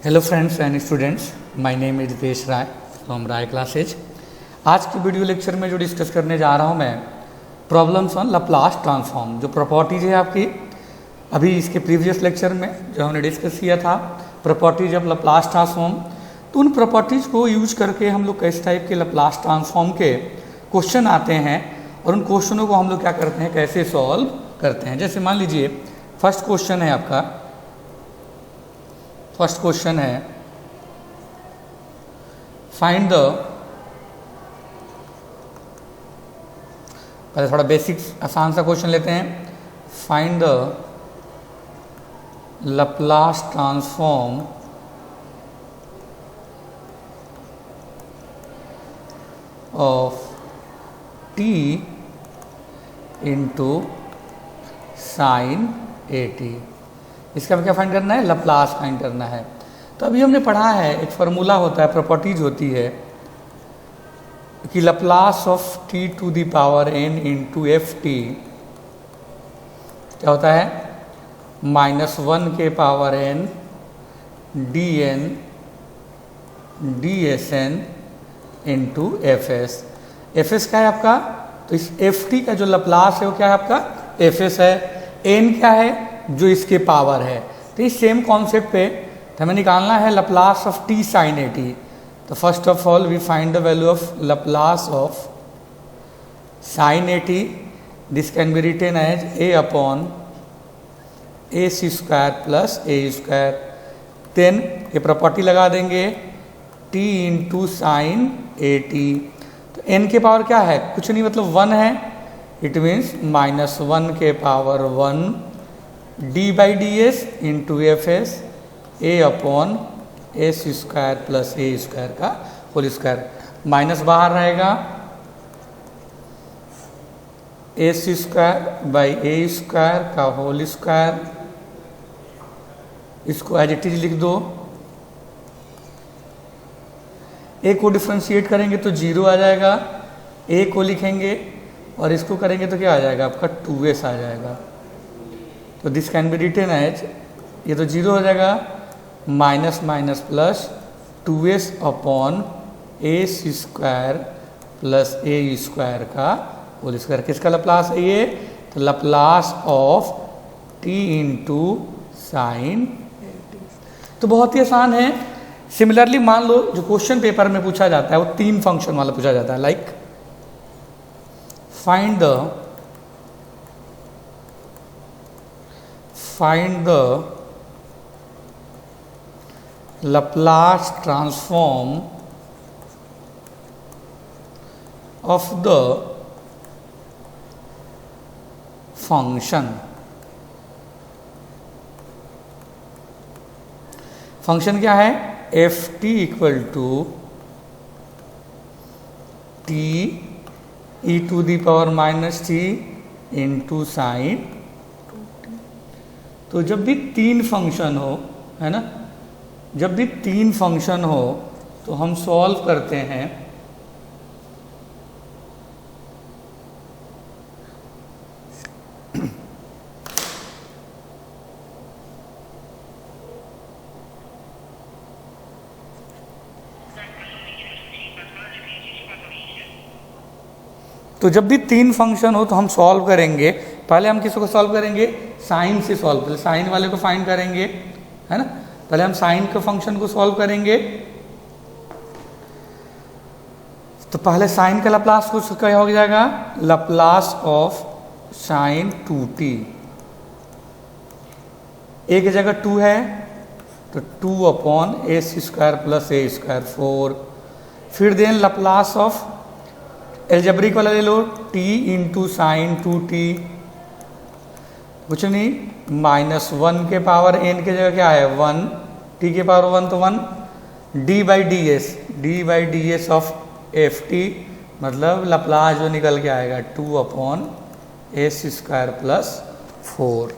Hello friends and students, my name is Ritesh Rai from Rai classes. आज की video lecture में जो डिस्कस करने जा रहा हूं मैं प्रॉब्लम्स ऑन लप्लास ट्रांसफॉर्म। जो प्रॉपर्टीज है आपकी, अभी इसके प्रीवियस लेक्चर में जो हमने डिस्कस किया था प्रॉपर्टीज ऑफ लप्लास ट्रांसफॉर्म, तो उन प्रॉपर्टीज़ को यूज करके हम लोग किस टाइप के लप्लास ट्रांसफॉर्म के क्वेश्चन आते हैं और उन क्वेश्चनों को हम लोग क्या करते हैं, कैसे सॉल्व करते हैं। जैसे मान लीजिए फर्स्ट क्वेश्चन है आपका, फर्स्ट क्वेश्चन है फाइंड द, पहले थोड़ा बेसिक आसान सा क्वेश्चन लेते हैं। Find the Laplace transform of t into sine a T. इसका हमें क्या फाइंड करना है, लप्लास फाइंड करना है। तो अभी हमने पढ़ा है, एक फार्मूला होता है, प्रॉपर्टीज होती है कि Laplace of t to the power n into F T क्या होता है, -1 के power n dn dsn into F S. F S क्या है आपका, तो इस एफ टी का जो लप्लास है वो क्या है आपका, एफ एस है। n क्या है, जो इसके पावर है। तो इस सेम कॉन्सेप्ट पे हमें निकालना है Laplace of t sine a t. तो first of all we find the value of Laplace of sine a t. This can be written as a upon a c square plus A square. Then ये property लगा देंगे t into sine a t. तो n के power क्या है, कुछ नहीं, मतलब 1 है। इट मीन्स -1 के power 1 d by D S into F S A upon S square plus A square का होल स्क्वायर। माइनस बाहर रहेगा, S square by a square का होल स्क्वायर। इसको एज इट इज लिख दो। ए को डिफ्रेंशिएट करेंगे तो 0 आ जाएगा, ए को लिखेंगे और इसको करेंगे तो क्या आ जाएगा आपका 2s आ जाएगा। तो this can be written as, ये तो 0 हो जाएगा, minus minus plus 2s upon a square plus A square का होल स्क्वायर। किसका लप्लास है ये, तो Laplace of t into sine. तो बहुत ही आसान है। सिमिलरली मान लो जो क्वेश्चन पेपर में पूछा जाता है वो 3 फंक्शन वाला पूछा जाता है, like find the Laplace transform of the function। Function क्या है, F T equal to T E to the power minus T into sine. तो जब भी 3 फंक्शन हो, है ना, जब भी 3 फंक्शन हो तो हम सॉल्व करते हैं तो जब भी 3 फंक्शन हो तो हम सॉल्व करेंगे। पहले हम किसको सॉल्व करेंगे, साइन से सॉल्व करेंगे, साइन वाले को फाइंड करेंगे, है ना। पहले हम साइन के फंक्शन को सॉल्व करेंगे। तो पहले साइन का लप्लास कुछ क्या हो जाएगा, लप्लास ऑफ साइन 2t। ए की जगह 2 है तो 2 upon a square plus A square 4। फिर देन लप्लास ऑफ एल्जेब्रिक वाला ले लो, t इंटू साइन 2t, कुछ नहीं, -1 के पावर n की जगह क्या है 1, t के पावर 1 तो 1, d by D S of F T, मतलब लप्लास जो निकल के आएगा 2 upon S square plus 4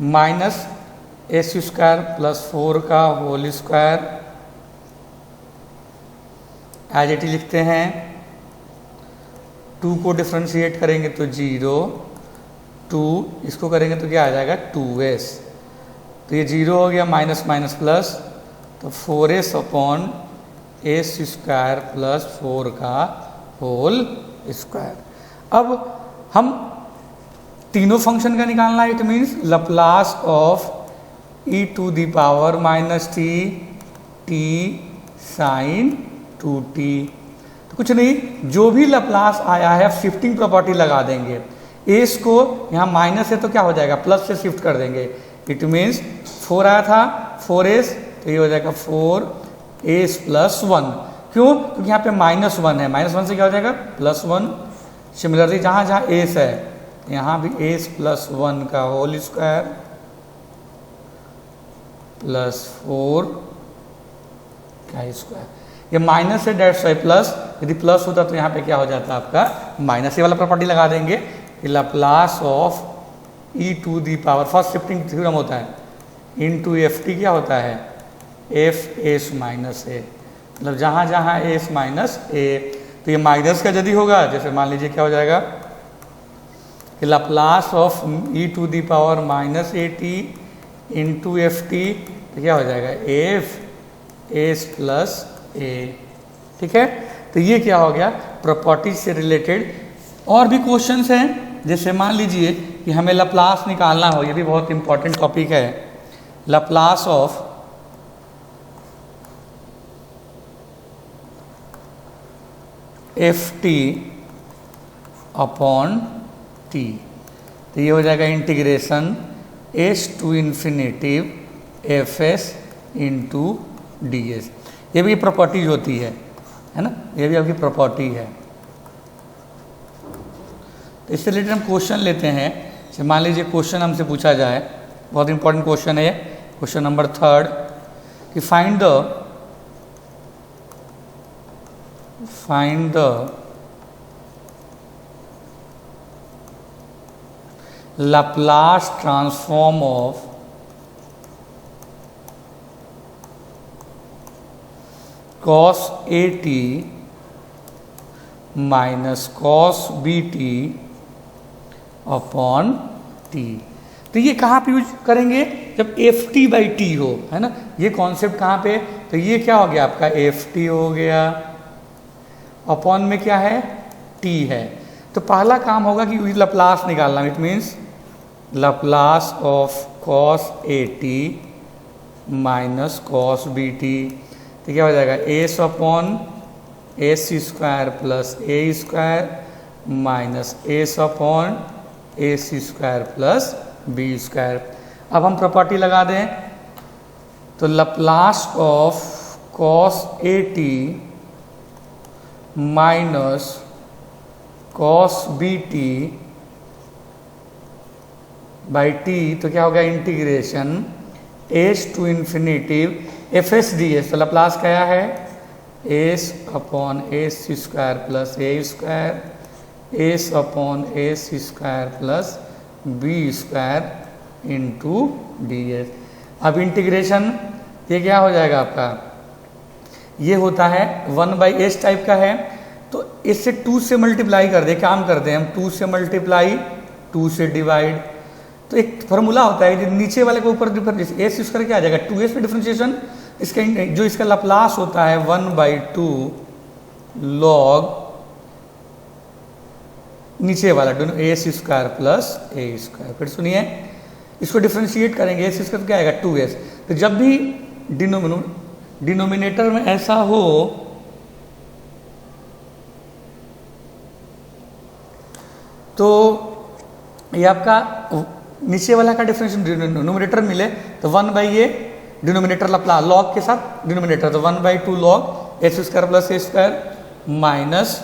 minus S square plus 4 का होल स्क्वायर। एज इट लिखते हैं, 2 को डिफ्रेंशिएट करेंगे तो 0, 2 इसको करेंगे तो क्या आ जाएगा 2s। तो ये 0 हो गया, माइनस माइनस प्लस, तो 4s upon S square plus 4 का होल स्क्वायर। अब हम तीनों फंक्शन का निकालना है, it means Laplace of E to the power minus T sine 2t। तो कुछ नहीं, जो भी लप्लास आया है अब शिफ्टिंग प्रॉपर्टी लगा देंगे। एस को यहाँ माइनस है तो क्या हो जाएगा, प्लस से शिफ्ट कर देंगे। इट मीन्स 4 आया था 4s, तो ये हो जाएगा 4s प्लस 1। क्यों? क्योंकि यहाँ पे -1 है, -1 से क्या हो जाएगा +1। सिमिलरली जहाँ जहाँ एस है यहाँ भी एस प्लस 1 का होल स्क्वायर प्लस 4 का स्क्वायर। ये माइनस है, डेट्स वाई प्लस, यदि प्लस होता तो यहाँ पे क्या हो जाता आपका माइनस। ये वाला प्रॉपर्टी लगा देंगे कि Laplace of E to the power, first shifting theorem होता है, इनटू एफ टी क्या होता है एफ एस माइनस ए, मतलब जहाँ जहाँ एस माइनस ए, तो ये माइनस का यदि होगा, जैसे मान लीजिए क्या हो जाएगा कि Laplace of E to the power minus A T into F T, तो क्या हो जाएगा एफ एस प्लस ए। ठीक है, तो ये क्या हो गया प्रॉपर्टी से रिलेटेड। और भी क्वेश्चंस हैं, जैसे मान लीजिए कि हमें लप्लास निकालना हो, ये भी बहुत इंपॉर्टेंट टॉपिक है, Laplace of F T upon T, तो ये हो जाएगा integration S to infinitive F S into D S. ये भी प्रॉपर्टीज होती है ना, ये भी आपकी प्रॉपर्टी है। तो इससे रिलेटेड हम क्वेश्चन लेते हैं। जैसे मान लीजिए क्वेश्चन हमसे पूछा जाए, बहुत इंपॉर्टेंट क्वेश्चन है, क्वेश्चन नंबर 3 कि find the Laplace transform of cos AT minus cos BT upon t। तो ये कहाँ पे यूज करेंगे, जब एफ टी बाई टी हो, है ना। ये कॉन्सेप्ट कहाँ पे, तो ये क्या हो गया आपका एफ टी हो गया, अपॉन में क्या है t है। तो पहला काम होगा कि लप्लास निकालना, it means Laplace of cos AT minus cos BT, तो क्या हो जाएगा s upon S square plus ए square minus s upon S square plus B square. अब हम प्रॉपर्टी लगा दें, तो Laplace of cos AT minus cos BT by t, तो क्या होगा integration S to infinitive F s d s. तो Laplace क्या है s upon S square plus ए square S upon S square plus B square into D S. अब integration ये क्या हो जाएगा आपका, ये होता है 1/s टाइप का है, तो इससे 2 से मल्टीप्लाई कर दे, काम करते हैं हम 2 से मल्टीप्लाई 2 से डिवाइड। तो एक फॉर्मूला होता है जो नीचे वाले के ऊपर एस स्क्वायर क्या आ जाएगा 2s पे डिफरेंशिएशन, इसका जो इसका लप्लास होता है 1/2 लॉग नीचे वाला एस स्क्वायर प्लस ए स्क्वायर। फिर सुनिए इसको डिफरेंशिएट करेंगे, एस स्क्वायर क्या आएगा 2s। तो जब भी डिनोमिनेटर में ऐसा हो तो ये आपका नीचे वाला का डिनोमिनेटर मिले, तो 1/a डिनोमिनेटर लप्लास लॉग के साथ डिनोमिनेटर, तो 1/2 लॉग एस स्क्वायर प्लस ए square minus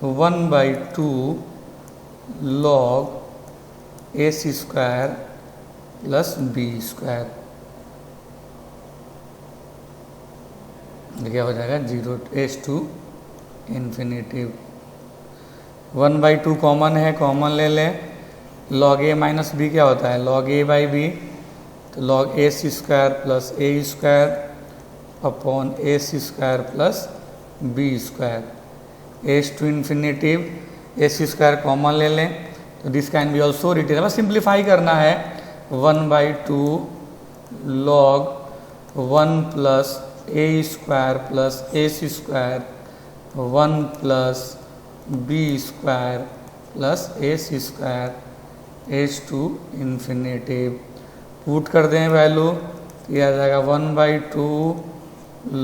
1/2 log s square plus B square. क्या हो जाएगा 0 एस टू इन्फिनेटिव। 1/2 कॉमन है, कॉमन ले लें, लॉग ए माइनस बी क्या होता है लॉग ए बाई बी, तो log s square plus A square upon S square plus B square. S to infinitive s square common ले लें, तो this can be also written. बस simplify करना है 1/2 log 1 plus A square plus AC square 1 plus B square plus AC square h to infinity. Put कर दें value तो यह आ जाएगा 1/2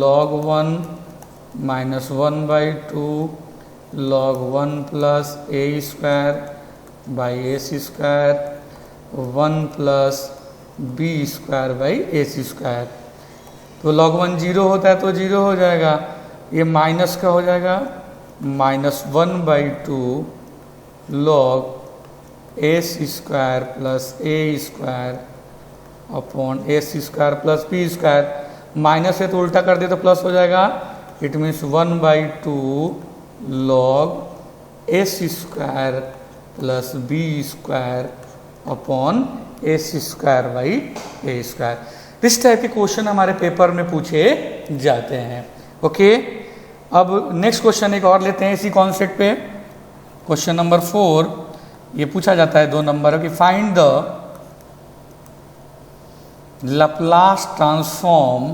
log 1 minus 1/2 log 1 plus A square by AC square 1 plus B square by AC square. तो log 1 0 होता है तो 0 हो जाएगा, ये माइनस का हो जाएगा -1/2 log AC स्क्वायर प्लस ए square upon AC square plus B square. Minus है तो उल्टा कर दे तो प्लस हो जाएगा, it means 1/2 log AC square plus B square upon AC square by a square. इस टाइप के क्वेश्चन हमारे पेपर में पूछे जाते हैं। ओके, अब नेक्स्ट क्वेश्चन एक और लेते हैं इसी कॉन्सेप्ट पे। क्वेश्चन नंबर 4 ये पूछा जाता है 2 नंबर की, find the Laplace transform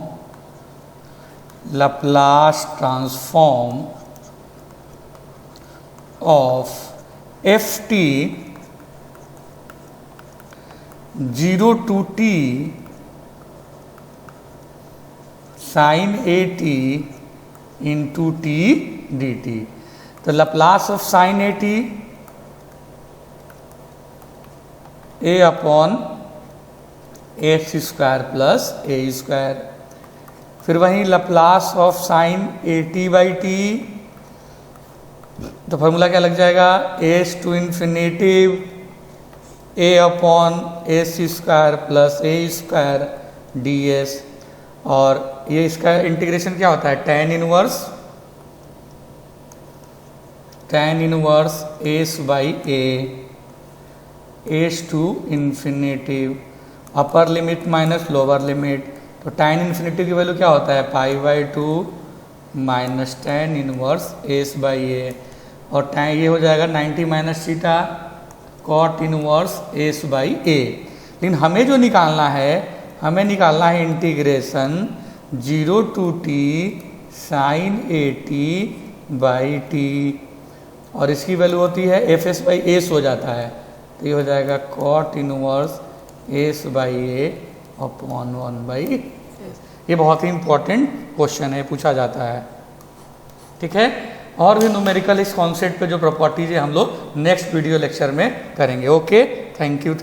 of ft 0 to t sin at into t dt। तो Laplace of sign at a upon x square plus A square, फिर वहीं लप्लास ऑफ साइन at/t, तो formula क्या लग जाएगा, s to infinitive a upon S square plus A square d s. और ये इसका इंटीग्रेशन क्या होता है, tan inverse s by a, s to infinitive upper limit minus lower limit. तो tan इन्फिनेटिव की वैल्यू क्या होता है, π/2 minus tan inverse s by a, और tan ये हो जाएगा 90 minus theta cot inverse s by a. लेकिन हमें जो निकालना है, हमें निकालना है integration 0 to t sin at/t, और इसकी वैल्यू होती है fs बाई एस हो जाता है, तो ये हो जाएगा cot inverse s by A upon 1/s। ये बहुत ही इंपॉर्टेंट क्वेश्चन है, पूछा जाता है। ठीक है, और भी न्यूमेरिकल इस कॉन्सेप्ट पे जो प्रॉपर्टीज है हम लोग नेक्स्ट वीडियो लेक्चर में करेंगे। Okay, thank you.